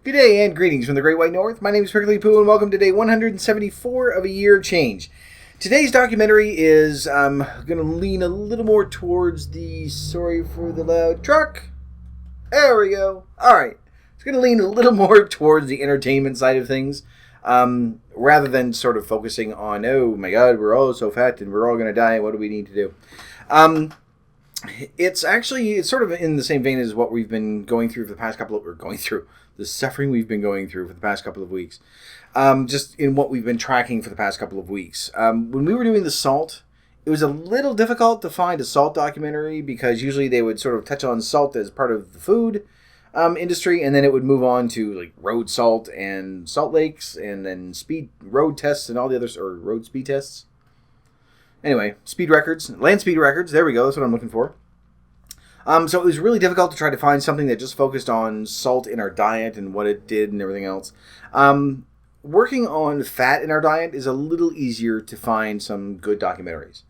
Good day and greetings from the Great White North. My name is Prickly Poo and welcome to day 174 of A Year of Change. Today's documentary is going to lean a little more towards the sorry for the loud truck. There we go. Alright. It's going to lean a little more towards the entertainment side of things rather than sort of focusing on, oh my god, we're all so fat and we're all going to die. What do we need to do? It's sort of in the same vein as what we've been going through for the past couple of... the suffering we've been going through for the past couple of weeks. Just in what we've been tracking for the past couple of weeks. When we were doing the salt, it was a little difficult to find a salt documentary because usually they would sort of touch on salt as part of the food industry, and then it would move on to like road salt and salt lakes, and then road tests and all the others, or road speed tests. Anyway, land speed records, there we go, that's what I'm looking for. So it was really difficult to try to find something that just focused on salt in our diet and what it did and everything else. Working on fat in our diet is a little easier to find some good documentaries.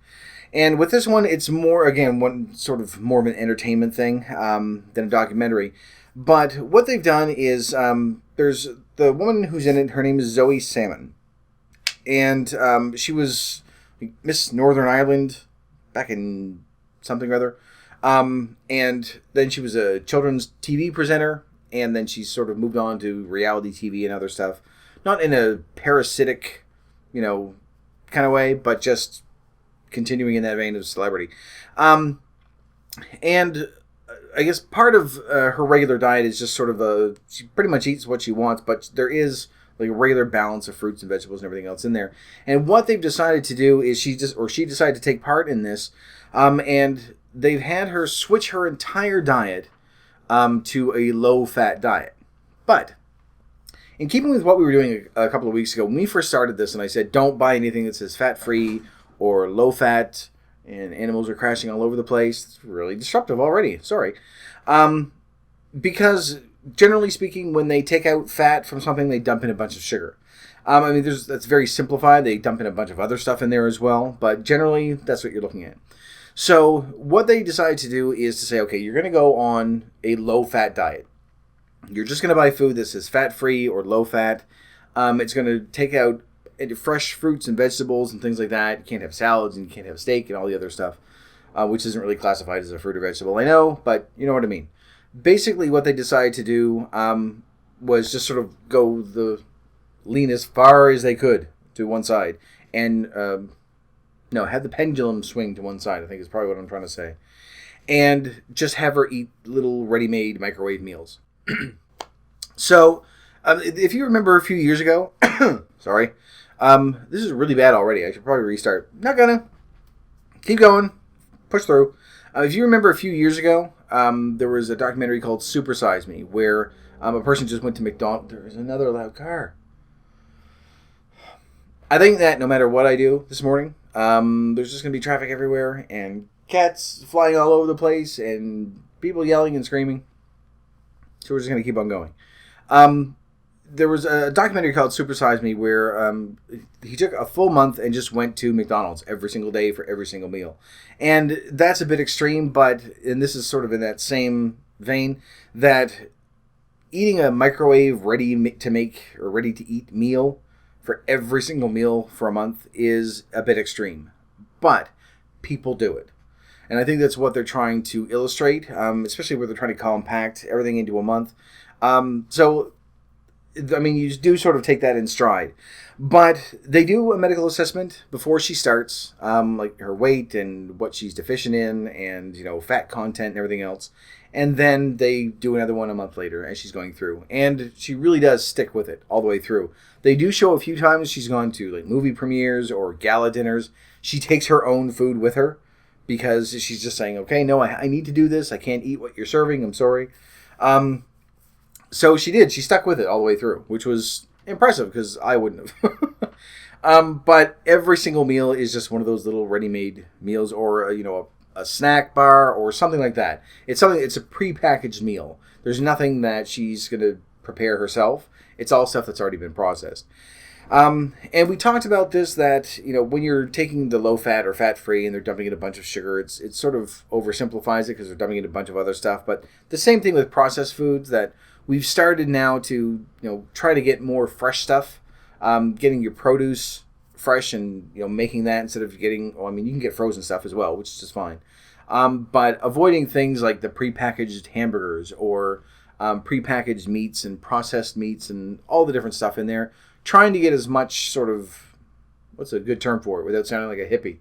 And with this one, it's more, again, more of an entertainment thing than a documentary. But what they've done is, there's the woman who's in it, her name is Zoe Salmon. And she was Miss Northern Ireland back in something or other. And then she was a children's TV presenter, and then she sort of moved on to reality TV and other stuff. Not in a parasitic, kind of way, but just continuing in that vein of celebrity. And I guess part of her regular diet is just sort of she pretty much eats what she wants, but there is like a regular balance of fruits and vegetables and everything else in there. And what they've decided to do is she decided to take part in this, and they've had her switch her entire diet to a low-fat diet. But in keeping with what we were doing a couple of weeks ago, when we first started this, and I said, don't buy anything that says fat-free or low-fat, and animals are crashing all over the place. It's really disruptive already. Sorry. Because, generally speaking, when they take out fat from something, they dump in a bunch of sugar. That's very simplified. They dump in a bunch of other stuff in there as well. But generally, that's what you're looking at. So what they decided to do is to say, okay, you're going to go on a low-fat diet. You're just going to buy food that says fat-free or low-fat. It's going to take out fresh fruits and vegetables and things like that. You can't have salads and you can't have steak and all the other stuff, which isn't really classified as a fruit or vegetable. I know, but you know what I mean. Basically, what they decided to do was just sort of go lean as far as they could to one side. And... have the pendulum swing to one side, I think is probably what I'm trying to say. And just have her eat little ready-made microwave meals. So, if you remember a few years ago, sorry, this is really bad already. I should probably restart. Not gonna. Keep going. Push through. If you remember a few years ago, there was a documentary called Super Size Me, where a person just went to McDonald's. There is another loud car. I think that no matter what I do this morning, there's just going to be traffic everywhere and cats flying all over the place and people yelling and screaming. So we're just going to keep on going. There was a documentary called Super Size Me where he took a full month and just went to McDonald's every single day for every single meal. And that's a bit extreme, and this is sort of in that same vein, that eating a microwave ready-to-eat meal for every single meal for a month is a bit extreme. But people do it. And I think that's what they're trying to illustrate, especially where they're trying to compact everything into a month. So, you do sort of take that in stride. But they do a medical assessment before she starts, like her weight and what she's deficient in and, fat content and everything else. And then they do another one a month later as she's going through. And she really does stick with it all the way through. They do show a few times she's gone to like movie premieres or gala dinners. She takes her own food with her because she's just saying, okay, no, I need to do this. I can't eat what you're serving. I'm sorry. So she did. She stuck with it all the way through, which was impressive because I wouldn't have. But every single meal is just one of those little ready-made meals or, a snack bar or something like that. It's a prepackaged meal. There's nothing that she's going to prepare herself. It's all stuff that's already been processed. And we talked about this, that, when you're taking the low fat or fat free and they're dumping in a bunch of sugar, it sort of oversimplifies it because they're dumping in a bunch of other stuff. But the same thing with processed foods, that we've started now to try to get more fresh stuff, getting your produce fresh and making that instead of getting. Well, I mean, you can get frozen stuff as well, which is just fine. But avoiding things like the prepackaged hamburgers or prepackaged meats and processed meats and all the different stuff in there. Trying to get as much sort of, what's a good term for it without sounding like a hippie?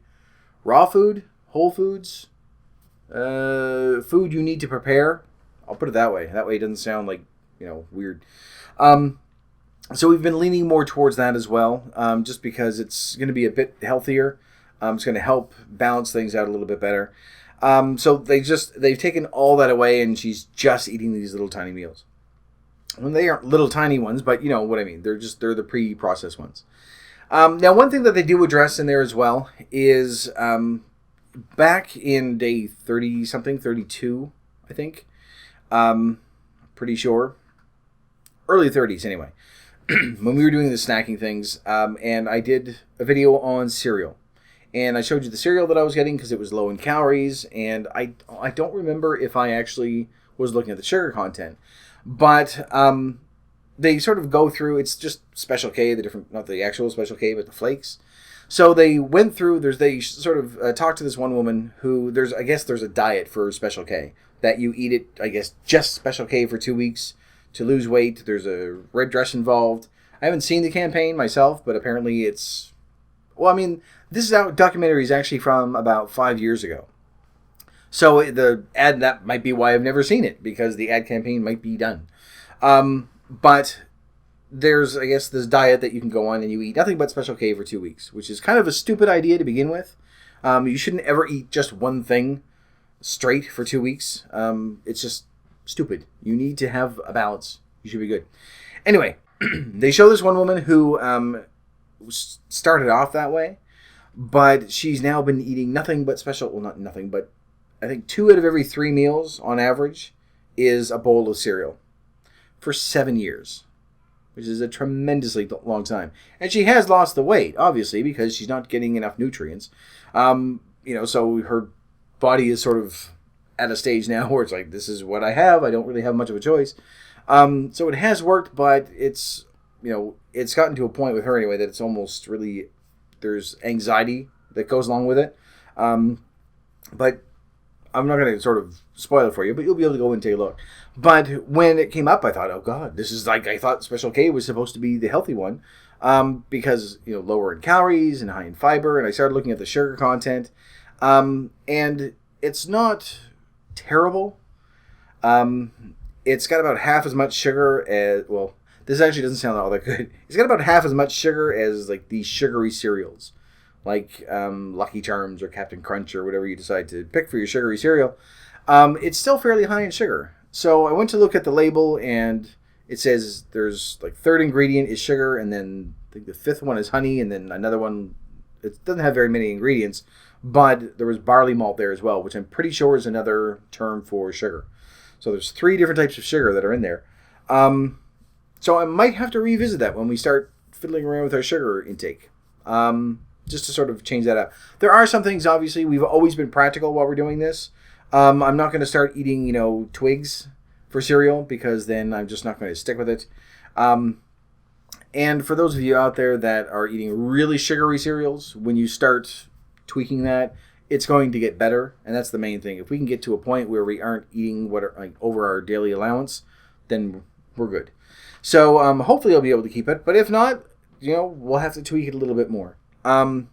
Raw food, whole foods, food you need to prepare. I'll put it that way. That way it doesn't sound like, weird. So we've been leaning more towards that as well, just because it's going to be a bit healthier. It's going to help balance things out a little bit better. So they've taken all that away, and she's just eating these little tiny meals. Well, they aren't little tiny ones, but you know what I mean. They're the pre-processed ones. Now, one thing that they do address in there as well is back in day 30-something, 32, I think. Pretty sure. Early 30s, anyway. When we were doing the snacking things, and I did a video on cereal. And I showed you the cereal that I was getting because it was low in calories, and I don't remember if I actually was looking at the sugar content. But they sort of go through, it's just Special K, not the actual Special K, but the flakes. So they went through, they sort of talked to this one woman who, there's a diet for Special K, that you eat it, I guess, just Special K for 2 weeks to lose weight. There's a red dress involved. I haven't seen the campaign myself, but apparently it's, well, I mean, this documentary is actually from about 5 years ago. So the ad, that might be why I've never seen it, because the ad campaign might be done. But there's, I guess, this diet that you can go on and you eat nothing but Special K for 2 weeks, which is kind of a stupid idea to begin with. You shouldn't ever eat just one thing straight for 2 weeks. It's just stupid. You need to have a balance. You should be good. Anyway, they show this one woman who started off that way, but she's now been eating nothing but not nothing, but I think 2 out of every 3 meals on average is a bowl of cereal for 7 years, which is a tremendously long time. And she has lost the weight, obviously, because she's not getting enough nutrients. So her body is sort of at a stage now where it's like, this is what I have. I don't really have much of a choice. So it has worked, but it's gotten to a point with her anyway that it's almost really, there's anxiety that goes along with it. But I'm not going to sort of spoil it for you, but you'll be able to go and take a look. But when it came up, I thought, oh God, this is like, I thought Special K was supposed to be the healthy one, because, lower in calories and high in fiber. And I started looking at the sugar content, and it's not terrible. It's got about half as much sugar as, well, this actually doesn't sound all that good. It's got about half as much sugar as like these sugary cereals, like Lucky Charms or Captain Crunch or whatever you decide to pick for your sugary cereal. It's still fairly high in sugar. So I went to look at the label, and it says there's like third ingredient is sugar, and then I think the fifth one is honey, and then another one, it doesn't have very many ingredients, but there was barley malt there as well, which I'm pretty sure is another term for sugar. So there's 3 different types of sugar that are in there. So I might have to revisit that when we start fiddling around with our sugar intake, just to sort of change that up. There are some things, obviously, we've always been practical while we're doing this. I'm not going to start eating, twigs for cereal, because then I'm just not going to stick with it. And for those of you out there that are eating really sugary cereals, when you start tweaking that, it's going to get better, and that's the main thing. If we can get to a point where we aren't eating over our daily allowance, then we're good. So hopefully I'll be able to keep it, but if not, we'll have to tweak it a little bit more. Don't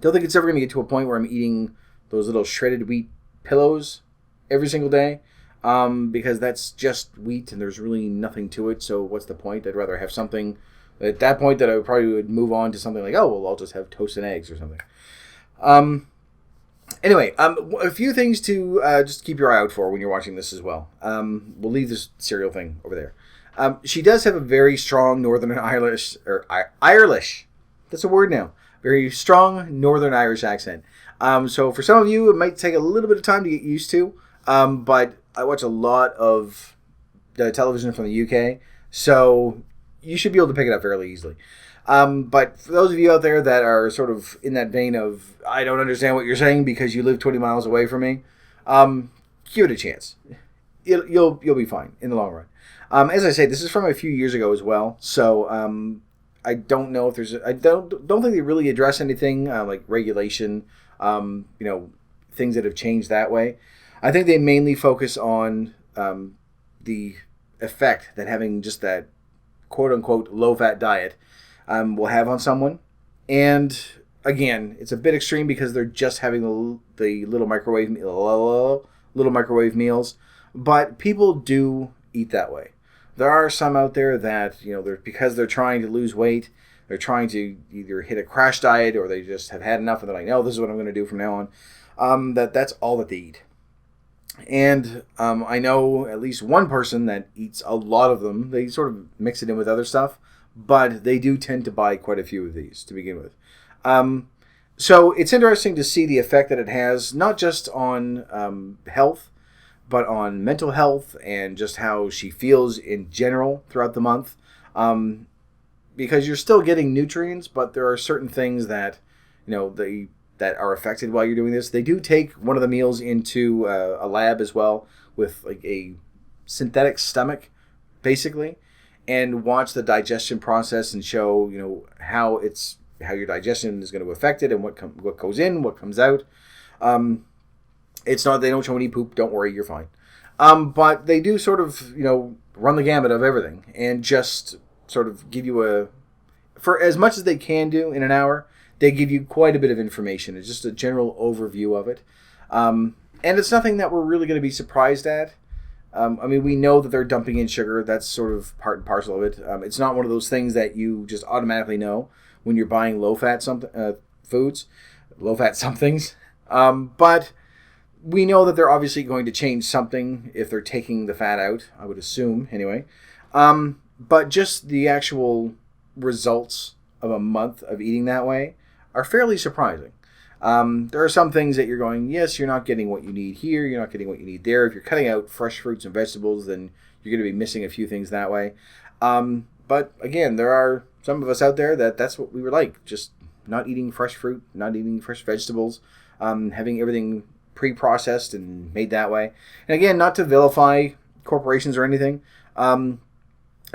think it's ever going to get to a point where I'm eating those little shredded wheat pillows every single day, because that's just wheat and there's really nothing to it. So what's the point? I'd rather have something at that point that I would move on to something like, I'll just have toast and eggs or something. Anyway, a few things to just keep your eye out for when you're watching this as well. We'll leave this cereal thing over there. She does have a very strong Northern Irish, that's a word now, very strong Northern Irish accent. So for some of you, it might take a little bit of time to get used to, but I watch a lot of the television from the UK, so you should be able to pick it up fairly easily. But for those of you out there that are sort of in that vein of, I don't understand what you're saying because you live 20 miles away from me, give it a chance. you'll be fine in the long run. As I say, this is from a few years ago as well, so I don't know if I don't think they really address anything like regulation, things that have changed that way. I think they mainly focus on the effect that having just that quote unquote low fat diet will have on someone. And again, it's a bit extreme because they're just having the little microwave meals, but people do eat that way. There are some out there that because they're trying to lose weight, they're trying to either hit a crash diet or they just have had enough and they're like, no, this is what I'm going to do from now on. That's all that they eat. And I know at least one person that eats a lot of them. They sort of mix it in with other stuff, but they do tend to buy quite a few of these to begin with. So it's interesting to see the effect that it has, not just on health, but on mental health and just how she feels in general throughout the month. Because you're still getting nutrients, but there are certain things that, that are affected while you're doing this. They do take one of the meals into a lab as well with like a synthetic stomach, basically, and watch the digestion process and show, how your digestion is going to affect it and what goes in, what comes out. It's not, they don't show any poop. Don't worry, you're fine. But they do sort of, run the gamut of everything and just sort of give you for as much as they can do in an hour, they give you quite a bit of information. It's just a general overview of it. And it's nothing that we're really going to be surprised at. We know that they're dumping in sugar. That's sort of part and parcel of it. It's not one of those things that you just automatically know when you're buying low-fat foods, low-fat somethings. But we know that they're obviously going to change something if they're taking the fat out, I would assume, anyway. But just the actual results of a month of eating that way are fairly surprising. There are some things that you're going, yes, you're not getting what you need here, you're not getting what you need there. If you're cutting out fresh fruits and vegetables, then you're going to be missing a few things that way. But again, there are some of us out there that's what we were like, just not eating fresh fruit, not eating fresh vegetables, having everything pre-processed and made that way. And again, not to vilify corporations or anything.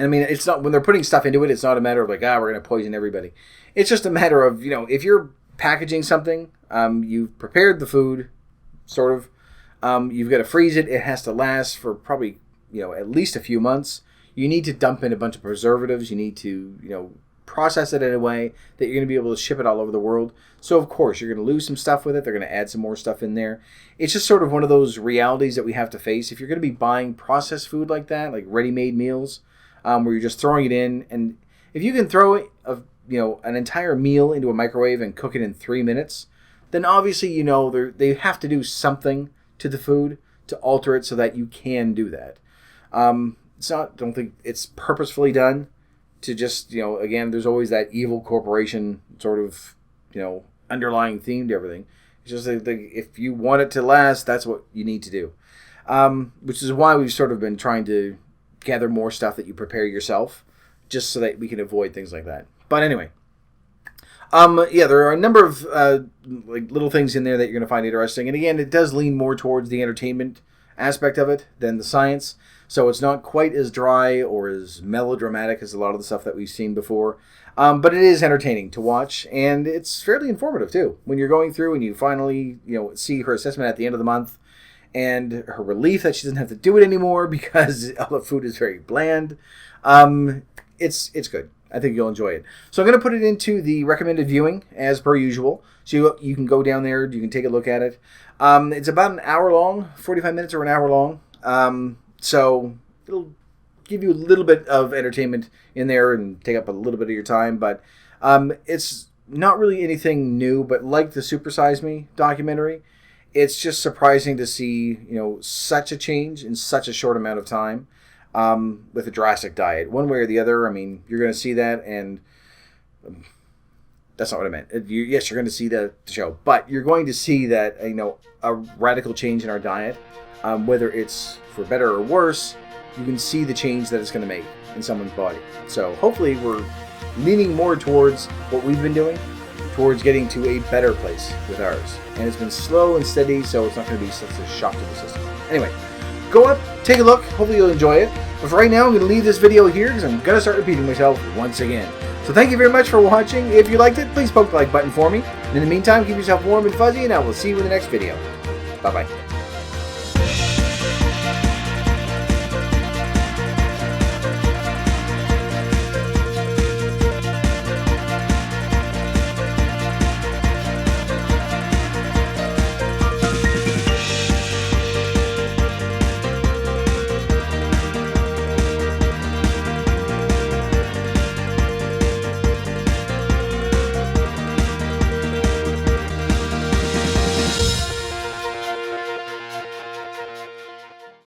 It's not, when they're putting stuff into it, it's not a matter of like, we're going to poison everybody. It's just a matter of, if you're packaging something, you've prepared the food, sort of, you've got to freeze it. It has to last for probably, at least a few months. You need to dump in a bunch of preservatives. You need to, process it in a way that you're going to be able to ship it all over the world. So, of course, you're going to lose some stuff with it. They're going to add some more stuff in there. It's just sort of one of those realities that we have to face. If you're going to be buying processed food like that, like ready-made meals, where you're just throwing it in, and if you can throw it, an entire meal into a microwave and cook it in 3 minutes, then obviously they have to do something to the food to alter it so that you can do that. Don't think it's purposefully done to just, again, there's always that evil corporation sort of, underlying theme to everything. It's just like if you want it to last, that's what you need to do. Which is why we've sort of been trying to gather more stuff that you prepare yourself, just so that we can avoid things like that. But anyway, there are a number of little things in there that you're going to find interesting. And again, it does lean more towards the entertainment aspect of it than the science. So it's not quite as dry or as melodramatic as a lot of the stuff that we've seen before. But it is entertaining to watch, and it's fairly informative too. When you're going through and you finally, see her assessment at the end of the month, and her relief that she doesn't have to do it anymore because all the food is very bland. It's good. I think you'll enjoy it. So I'm going to put it into the recommended viewing as per usual. So you can go down there, you can take a look at it. It's about an hour long, 45 minutes or an hour long. So it'll give you a little bit of entertainment in there and take up a little bit of your time. But it's not really anything new, but like the Super Size Me documentary, it's just surprising to see, such a change in such a short amount of time with a drastic diet. One way or the other, you're going to see that, and that's not what I meant. Yes, you're going to see the show, but you're going to see that, a radical change in our diet, whether it's for better or worse, you can see the change that it's going to make in someone's body. So hopefully we're leaning more towards what we've been doing, towards getting to a better place with ours. And it's been slow and steady, so it's not going to be such a shock to the system. Anyway, go up, take a look. Hopefully you'll enjoy it. But for right now, I'm going to leave this video here because I'm going to start repeating myself once again. So thank you very much for watching. If you liked it, please poke the like button for me. And in the meantime, keep yourself warm and fuzzy, and I will see you in the next video. Bye-bye.